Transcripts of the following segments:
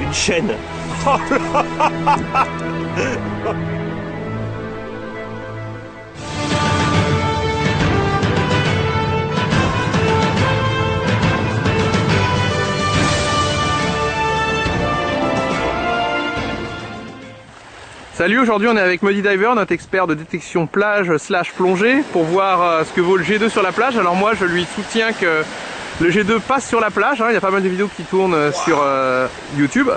Une chaîne. Salut, aujourd'hui on est avec Muddy Diver, notre expert de détection plage slash plongée, pour voir ce que vaut le G2 sur la plage. Alors moi je lui soutiens que le G2 passe sur la plage, hein. Il y a pas mal de vidéos qui tournent sur YouTube.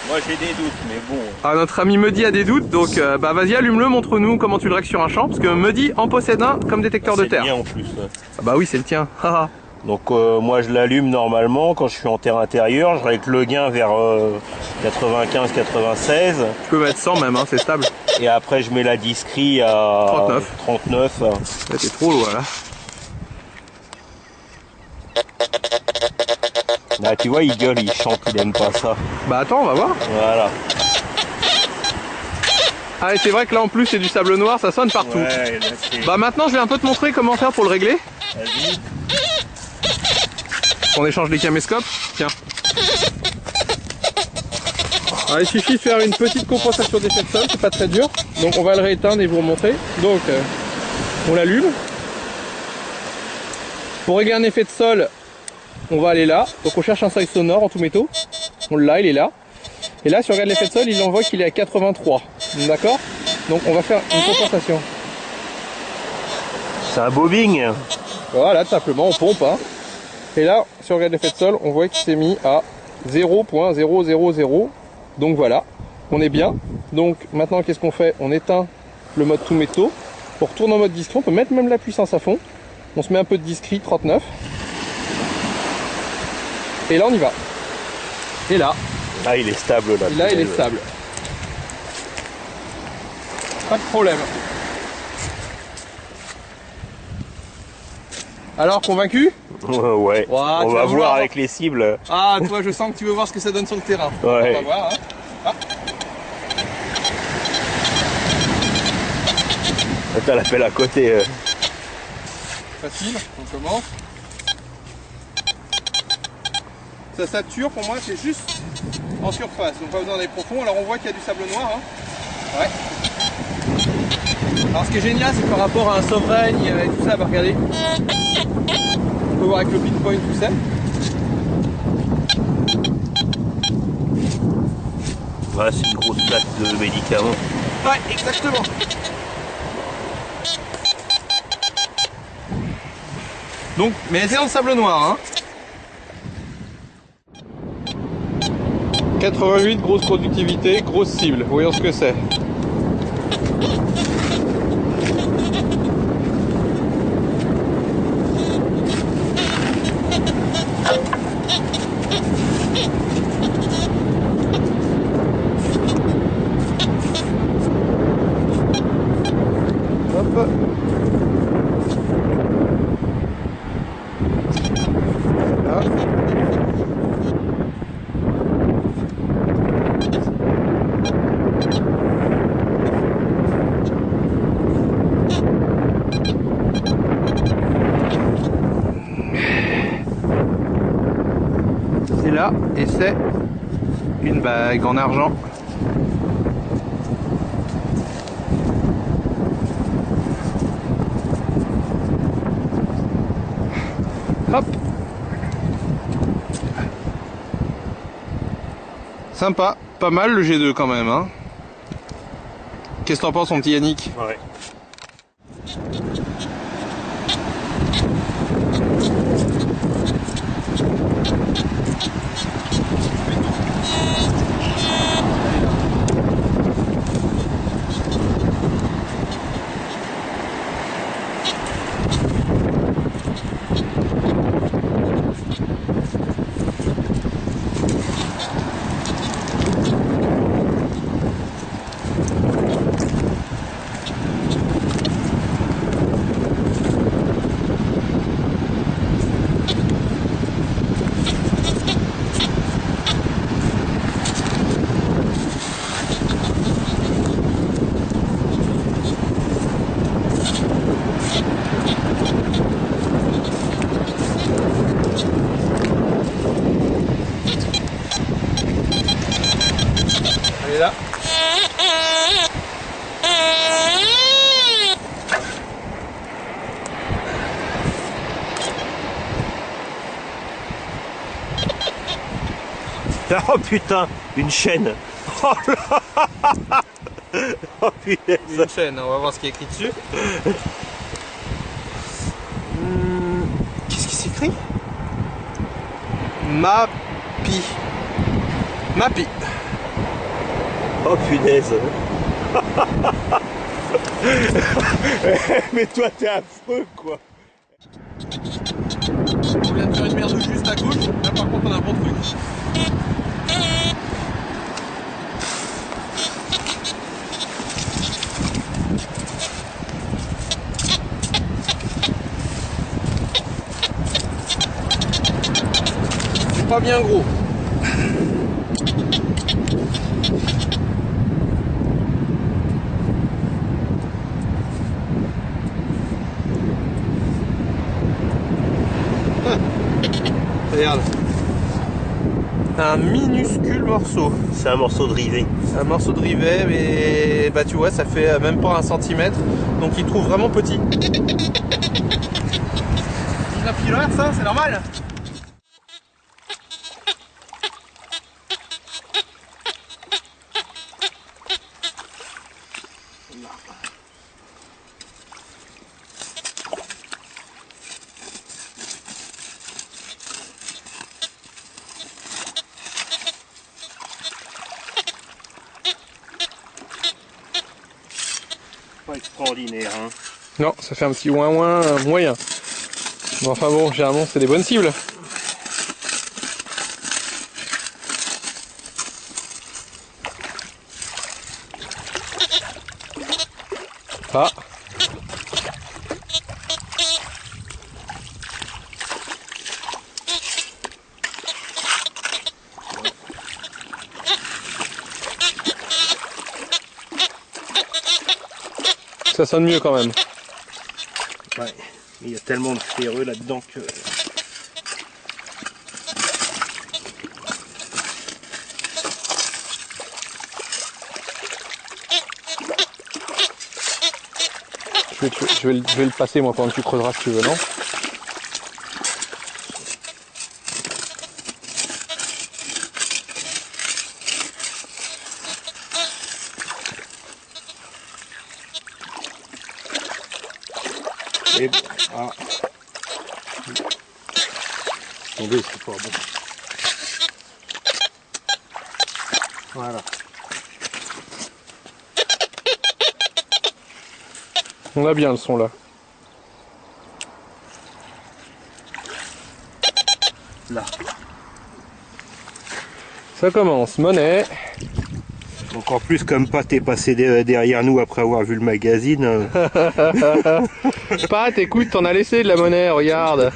Moi j'ai des doutes, mais bon. Ah, notre ami Muddy a des doutes, donc bah vas-y allume-le, montre-nous comment tu le règles sur un champ, parce que Muddy en possède un comme détecteur de terre. C'est le mien en plus. Ah bah oui c'est le tien. Donc moi je l'allume normalement quand je suis en terre intérieure, je règle le gain vers 95-96. Tu peux mettre 100 même, hein, c'est stable. Et après je mets la discrete à 39. T'es trop loin là. Là tu vois il gueule, il chante, il aime pas ça. Bah attends, on va voir. Voilà. Ah et c'est vrai que là en plus c'est du sable noir, ça sonne partout. Ouais, là, bah maintenant je vais un peu te montrer comment faire pour le régler. Vas-y. On échange les caméscopes. Tiens. Alors, il suffit de faire une petite compensation d'effet de sol, c'est pas très dur. Donc on va le rééteindre et vous remontrer. Donc on l'allume. Pour régler un effet de sol, on va aller là. Donc on cherche un seuil sonore en tout métaux. On l'a, il est là. Et là si on regarde l'effet de sol, il envoie qu'il est à 83. D'accord? Donc on va faire une compensation. C'est un bobbing. Voilà, tout simplement, on pompe. Hein. Et là, si on regarde l'effet de sol, on voit qu'il s'est mis à 0.000. Donc voilà, on est bien. Donc maintenant, qu'est-ce qu'on fait? On éteint le mode tout métaux. On retourne en mode discret. On peut mettre même la puissance à fond. On se met un peu de discret, 39. Et là, on y va. Et là. Là, il est stable. Là, il est stable. Pas de problème. Alors, convaincu? Ouais. Ouah, on va voir avec les cibles. Ah, toi, je sens que tu veux voir ce que ça donne sur le terrain. Ouais. On va voir. Hein. Ah. T'as l'appel à côté. Facile, on commence. Ça sature, pour moi, c'est juste en surface. Donc, pas besoin d'aller profond. Alors, on voit qu'il y a du sable noir. Hein. Ouais. Alors, ce qui est génial, c'est que par rapport à un sauvereigne et tout ça, bah, regardez. On peut voir avec le pinpoint tout ça. Voilà, c'est une grosse plaque de médicaments. Ouais, exactement. Donc, mais c'est dans le sable noir. Hein. 88, grosse productivité, grosse cible. Voyons ce que c'est. Hop. Là. C'est là et c'est une bague en argent. Hop. Sympa, pas mal le G2 quand même. Hein. Qu'est-ce que t'en penses mon petit Yannick? Ouais. là. Oh putain, une chaîne. Oh là. Oh putain. Une chaîne, on va voir ce qui est écrit dessus. Qu'est-ce qui s'écrit? Mapi. Mapi. Oh punaise. Mais toi t'es affreux quoi. On vient de faire une merde juste à gauche. Là par contre on a un bon truc. C'est pas bien gros. Regarde. Un minuscule morceau. C'est un morceau de rivet. Un morceau de rivet, mais bah tu vois, ça fait même pas 1 centimètre. Donc il trouve vraiment petit. 19 km ça, c'est normal. Pas extraordinaire hein. Non, ça fait un petit ouin-ouin moyen. Bon, enfin bon, généralement c'est des bonnes cibles. Ah. Ça sonne mieux quand même. Ouais, mais il y a tellement de ferreux là-dedans que... Je vais le passer moi pendant que tu creuseras si tu veux, non? Et... Ah. Attendez, c'est pas bon. Voilà. On a bien le son là. Là. Ça commence, monnaie. Donc en plus, comme Pat est passé derrière nous après avoir vu le magazine. Pat, écoute, t'en as laissé de la monnaie, regarde.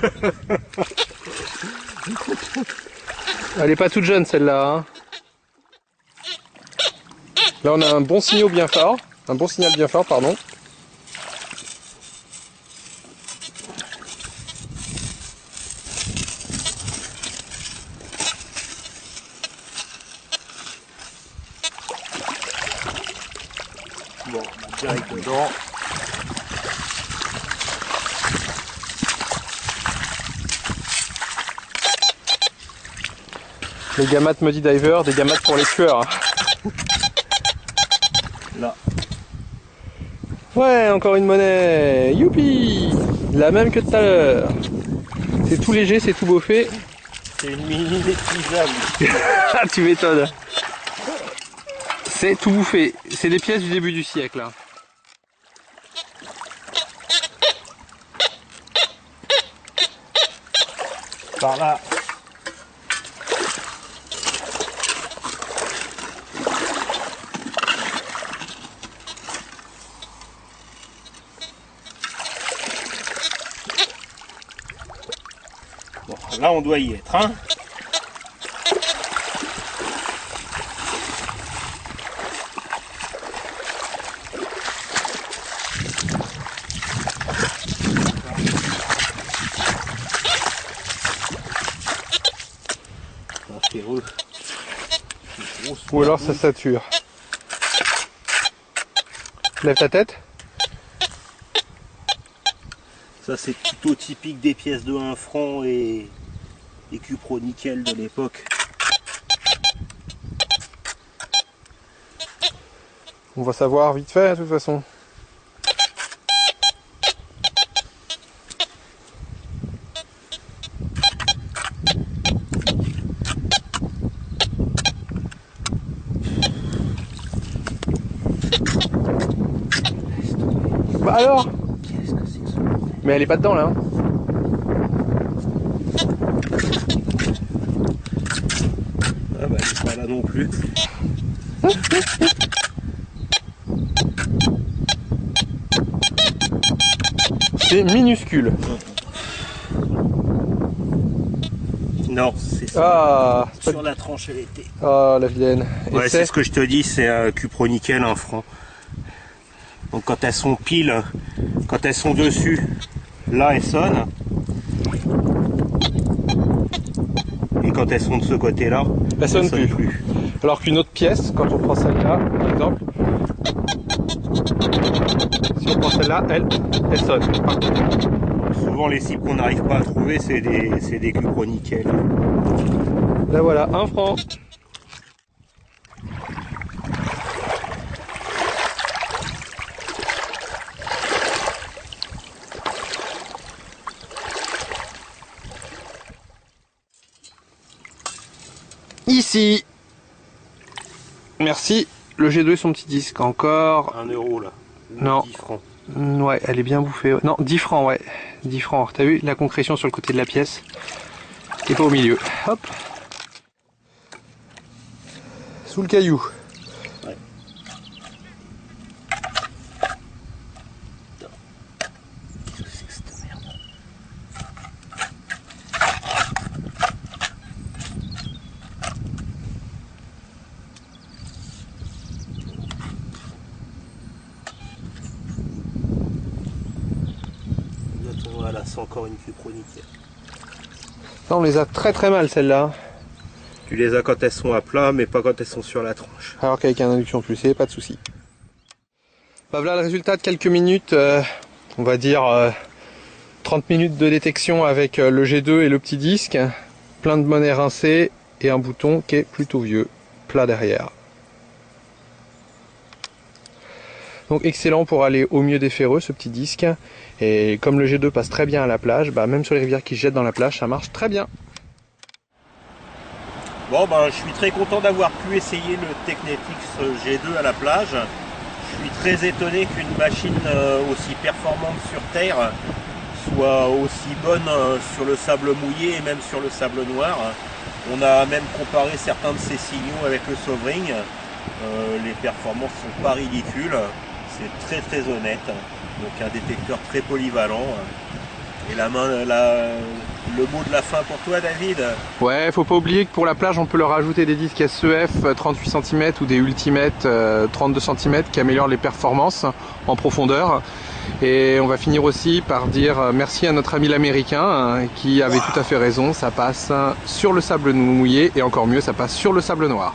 Elle est pas toute jeune celle-là. Hein. Là on a un bon signal bien fort. Un bon signal bien fort, pardon. Bon, on va direct dedans. Les gammates Muddy Diver, des gammates pour les tueurs. Là. Ouais, encore une monnaie. Youpi! La même que tout à l'heure. C'est tout léger, c'est tout beaufé. C'est une mini inépuisable. Ah, tu m'étonnes. C'est tout bouffé. C'est des pièces du début du siècle. Hein. Par là. Bon, là on doit y être, hein. Ou alors ça sature. Lève ta tête. Ça c'est plutôt typique des pièces de 1 franc et des cupro-nickel de l'époque. On va savoir vite fait de toute façon. Bah alors? Qu'est-ce que c'est que ça? Mais elle est pas dedans là. Hein. Ah bah elle est pas là non plus. C'est minuscule. Non, c'est ça. Ah, Sur la tranche elle était. Ah, la vilaine. Et Ouais, c'est ce que je te dis, c'est un cupro-nickel 1 franc. Donc quand elles sont pile, quand elles sont dessus, là elles sonnent. Et quand elles sont de ce côté-là, elle sonne plus. Alors qu'une autre pièce, quand on prend celle-là, par exemple, si on prend celle-là, elle sonne. Souvent les cibles qu'on n'arrive pas à trouver, c'est des cupro-nickel. Là voilà, 1 franc. Ici. Merci. Le G2 et son petit disque encore. 1 euro là. Non. 10 francs. Ouais, elle est bien bouffée. Non, 10 francs, ouais. 10 francs. T'as vu la concrétion sur le côté de la pièce? Et pas au milieu. Hop. Sous le caillou. Ouais. Qu'est-ce que c'est que cette merde? Voilà, c'est encore une cupro-nickel. Là, on les a très mal celles-là. Tu les as quand elles sont à plat, mais pas quand elles sont sur la tranche. Alors qu'avec un induction pulsée, pas de souci. Bah voilà le résultat de quelques minutes, on va dire 30 minutes de détection avec le G2 et le petit disque. Plein de monnaies rincées et un bouton qui est plutôt vieux, plat derrière. Donc excellent pour aller au mieux des ferreux, ce petit disque. Et comme le G2 passe très bien à la plage, bah même sur les rivières qui se jettent dans la plage, ça marche très bien. Bon ben je suis très content d'avoir pu essayer le Technetix G2 à la plage. Je suis très étonné qu'une machine aussi performante sur terre soit aussi bonne sur le sable mouillé et même sur le sable noir. On a même comparé certains de ces signaux avec le Sovring. Les performances sont pas ridicules. C'est très honnête. Donc un détecteur très polyvalent. Et le mot de la fin pour toi, David? Ouais, faut pas oublier que pour la plage, on peut leur ajouter des disques SEF 38 cm ou des Ultimate 32 cm qui améliorent les performances en profondeur. Et on va finir aussi par dire merci à notre ami l'américain qui avait tout à fait raison, ça passe sur le sable mouillé et encore mieux, ça passe sur le sable noir.